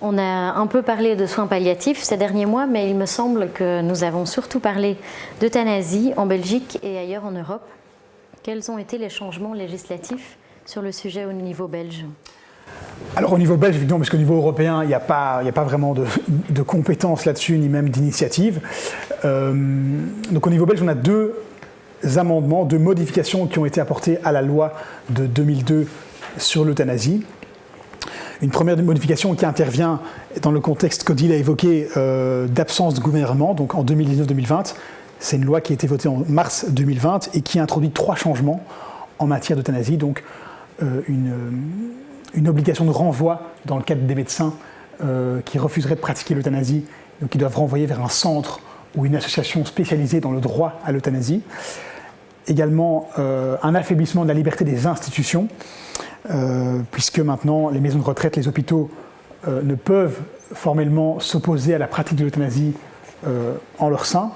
On a un peu parlé de soins palliatifs ces derniers mois, mais il me semble que nous avons surtout parlé d'euthanasie en Belgique et ailleurs en Europe. Quels ont été les changements législatifs sur le sujet au niveau belge ? Alors au niveau belge, évidemment, parce qu'au niveau européen, il n'y a pas vraiment de compétences là-dessus, ni même d'initiative. Donc au niveau belge, on a deux amendements, deux modifications qui ont été apportées à la loi de 2002 sur l'euthanasie. Une première modification qui intervient dans le contexte qu'Odile a évoqué d'absence de gouvernement, donc en 2019-2020. C'est une loi qui a été votée en mars 2020 et qui introduit 3 changements en matière d'euthanasie. Donc une obligation de renvoi dans le cadre des médecins qui refuseraient de pratiquer l'euthanasie, donc qui doivent renvoyer vers un centre ou une association spécialisée dans le droit à l'euthanasie. Également un affaiblissement de la liberté des institutions, puisque maintenant les maisons de retraite, les hôpitaux ne peuvent formellement s'opposer à la pratique de l'euthanasie en leur sein.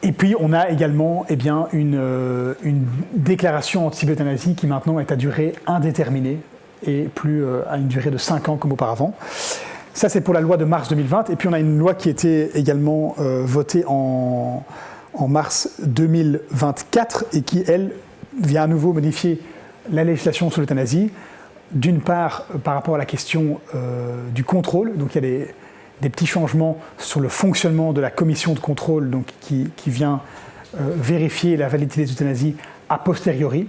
Et puis on a également une déclaration anti-euthanasie qui maintenant est à durée indéterminée et plus à une durée de 5 ans comme auparavant. Ça c'est pour la loi de mars 2020. Et puis on a une loi qui a été également votée en mars 2024 et qui, elle, vient à nouveau modifier la législation sur l'euthanasie. D'une part, par rapport à la question du contrôle, donc il y a des petits changements sur le fonctionnement de la commission de contrôle donc qui vient vérifier la validité des euthanasies a posteriori.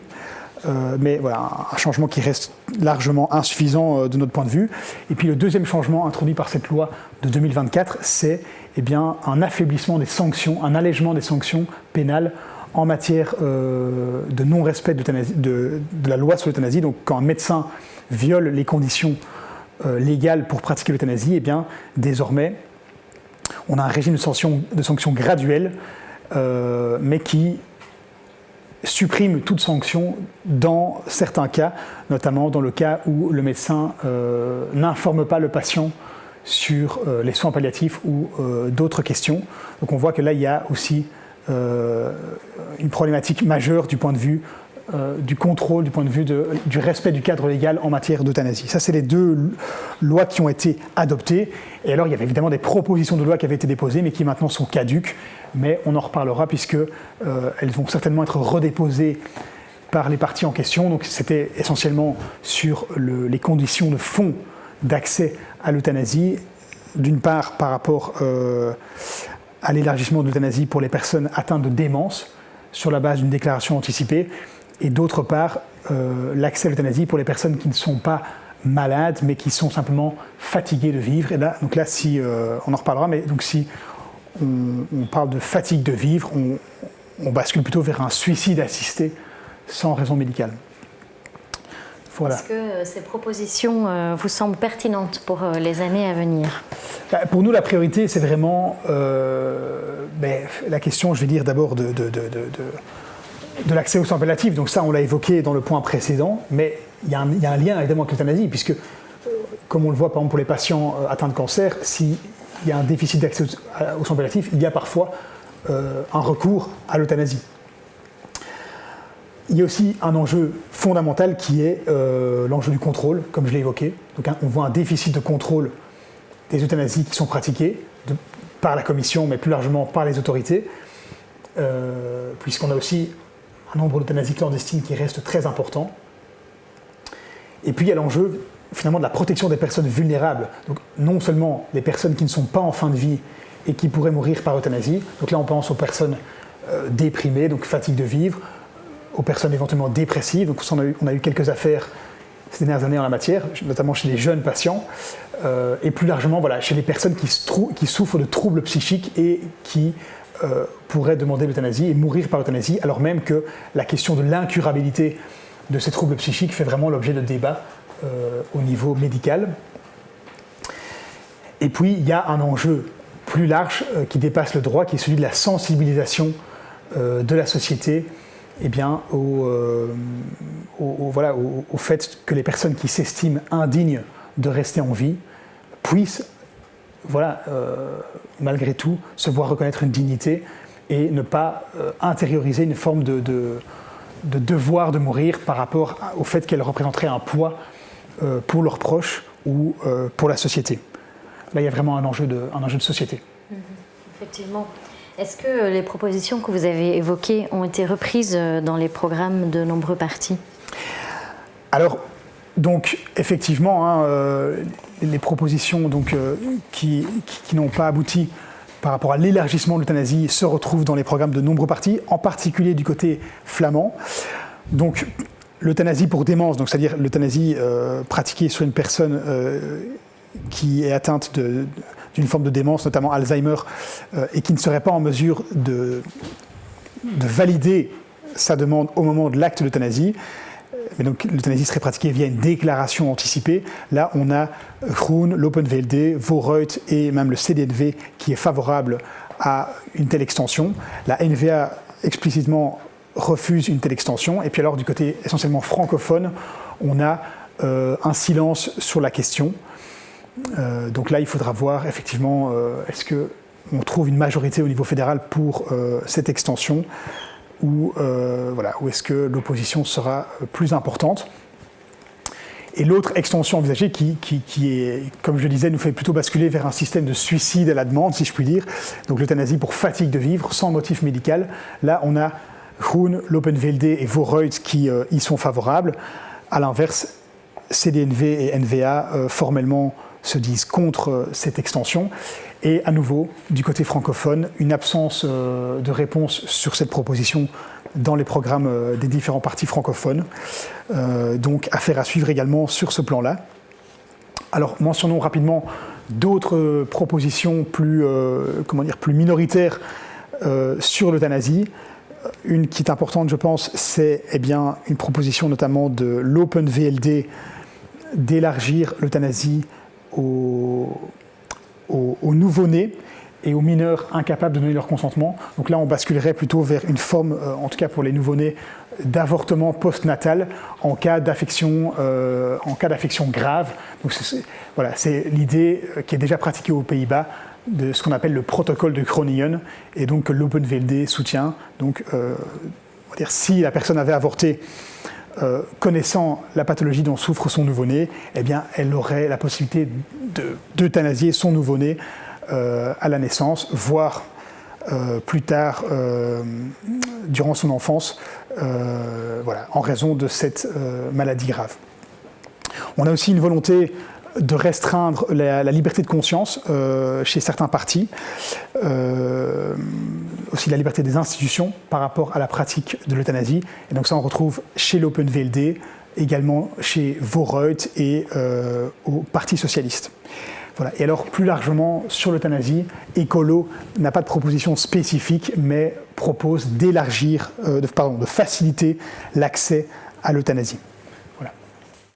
Mais voilà, un changement qui reste largement insuffisant de notre point de vue. Et puis le deuxième changement introduit par cette loi de 2024, c'est un affaiblissement des sanctions, un allègement des sanctions pénales en matière de non-respect de la loi sur l'euthanasie. Donc quand un médecin viole les conditions légales pour pratiquer l'euthanasie, désormais, on a un régime de sanctions graduelles, mais qui supprime toute sanction dans certains cas, notamment dans le cas où le médecin n'informe pas le patient sur les soins palliatifs ou d'autres questions. Donc on voit que là, il y a aussi une problématique majeure du point de vue du contrôle, du point de vue du respect du cadre légal en matière d'euthanasie. Ça, c'est les 2 lois qui ont été adoptées. Et alors, il y avait évidemment des propositions de loi qui avaient été déposées, mais qui maintenant sont caduques. Mais on en reparlera puisqu'elles vont certainement être redéposées par les parties en question. Donc, c'était essentiellement sur les conditions de fond d'accès à l'euthanasie. D'une part, par rapport à l'élargissement de l'euthanasie pour les personnes atteintes de démence, sur la base d'une déclaration anticipée. Et d'autre part, l'accès à l'euthanasie pour les personnes qui ne sont pas malades, mais qui sont simplement fatiguées de vivre. Et là, on en reparlera, mais donc si on parle de fatigue de vivre, on bascule plutôt vers un suicide assisté sans raison médicale. Voilà. Est-ce que ces propositions vous semblent pertinentes pour les années à venir ? Pour nous, la priorité, c'est vraiment la question, je vais dire d'abord, de l'accès aux soins palliatifs. Donc ça, on l'a évoqué dans le point précédent, mais il y a un lien évidemment avec l'euthanasie, puisque, comme on le voit par exemple pour les patients atteints de cancer, s'il y a un déficit d'accès aux soins palliatifs, il y a parfois un recours à l'euthanasie. Il y a aussi un enjeu fondamental qui est l'enjeu du contrôle, comme je l'ai évoqué. Donc on voit un déficit de contrôle des euthanasies qui sont pratiquées par la commission, mais plus largement par les autorités, puisqu'on a aussi un nombre d'euthanasies clandestines qui reste très important. Et puis il y a l'enjeu finalement de la protection des personnes vulnérables. Donc non seulement les personnes qui ne sont pas en fin de vie et qui pourraient mourir par euthanasie. Donc là on pense aux personnes déprimées, donc fatigue de vivre, aux personnes éventuellement dépressives. Donc on a eu quelques affaires ces dernières années en la matière, notamment chez les jeunes patients, et plus largement chez les personnes qui souffrent de troubles psychiques et qui pourraient demander l'euthanasie et mourir par euthanasie, alors même que la question de l'incurabilité de ces troubles psychiques fait vraiment l'objet de débats au niveau médical. Et puis il y a un enjeu plus large qui dépasse le droit, qui est celui de la sensibilisation de la société au fait que les personnes qui s'estiment indignes de rester en vie puissent malgré tout se voir reconnaître une dignité et ne pas intérioriser une forme de devoir de mourir par rapport au fait qu'elles représenteraient un poids pour leurs proches ou pour la société. Là, il y a vraiment un enjeu de société. Effectivement. Est-ce que les propositions que vous avez évoquées ont été reprises dans les programmes de nombreux partis? Alors, donc, effectivement, les propositions qui n'ont pas abouti par rapport à l'élargissement de l'euthanasie se retrouvent dans les programmes de nombreux partis, en particulier du côté flamand. Donc, l'euthanasie pour démence, donc c'est-à-dire l'euthanasie pratiquée sur une personne qui est atteinte d'une forme de démence, notamment Alzheimer, et qui ne serait pas en mesure de valider sa demande au moment de l'acte d'euthanasie. Mais donc l'euthanasie serait pratiquée via une déclaration anticipée. Là, on a Groen, l'Open VLD, Vooruit et même le CD&V qui est favorable à une telle extension. La NVA explicitement refuse une telle extension. Et puis alors, du côté essentiellement francophone, on a un silence sur la question. Donc là, il faudra voir effectivement, est-ce qu'on trouve une majorité au niveau fédéral pour cette extension ou est-ce que l'opposition sera plus importante. Et l'autre extension envisagée qui est, comme je le disais, nous fait plutôt basculer vers un système de suicide à la demande, si je puis dire, donc l'euthanasie pour fatigue de vivre, sans motif médical. Là, on a Groen, l'Open VLD et Vooruit qui y sont favorables. À l'inverse, CD&V et NVA formellement se disent contre cette extension. Et à nouveau, du côté francophone, une absence de réponse sur cette proposition dans les programmes des différents partis francophones. Donc, affaire à suivre également sur ce plan-là. Alors, mentionnons rapidement d'autres propositions plus minoritaires sur l'euthanasie. Une qui est importante, je pense, c'est une proposition notamment de l'Open VLD d'élargir l'euthanasie aux nouveau-nés et aux mineurs incapables de donner leur consentement. Donc là, on basculerait plutôt vers une forme, en tout cas pour les nouveau-nés, d'avortement postnatal en cas d'affection grave. Donc c'est l'idée qui est déjà pratiquée aux Pays-Bas de ce qu'on appelle le protocole de Groningen et donc que l'Open VLD soutient. Donc, on va dire, si la personne avait avorté connaissant la pathologie dont souffre son nouveau-né, elle aurait la possibilité d'euthanasier son nouveau-né à la naissance, voire plus tard durant son enfance, en raison de cette maladie grave. On a aussi une volonté de restreindre la liberté de conscience chez certains partis, aussi la liberté des institutions par rapport à la pratique de l'euthanasie. Et donc ça, on retrouve chez l'Open VLD, également chez Vooruit et au Parti socialiste. Voilà. Et alors, plus largement, sur l'euthanasie, Ecolo n'a pas de proposition spécifique, mais propose d'élargir, de faciliter l'accès à l'euthanasie.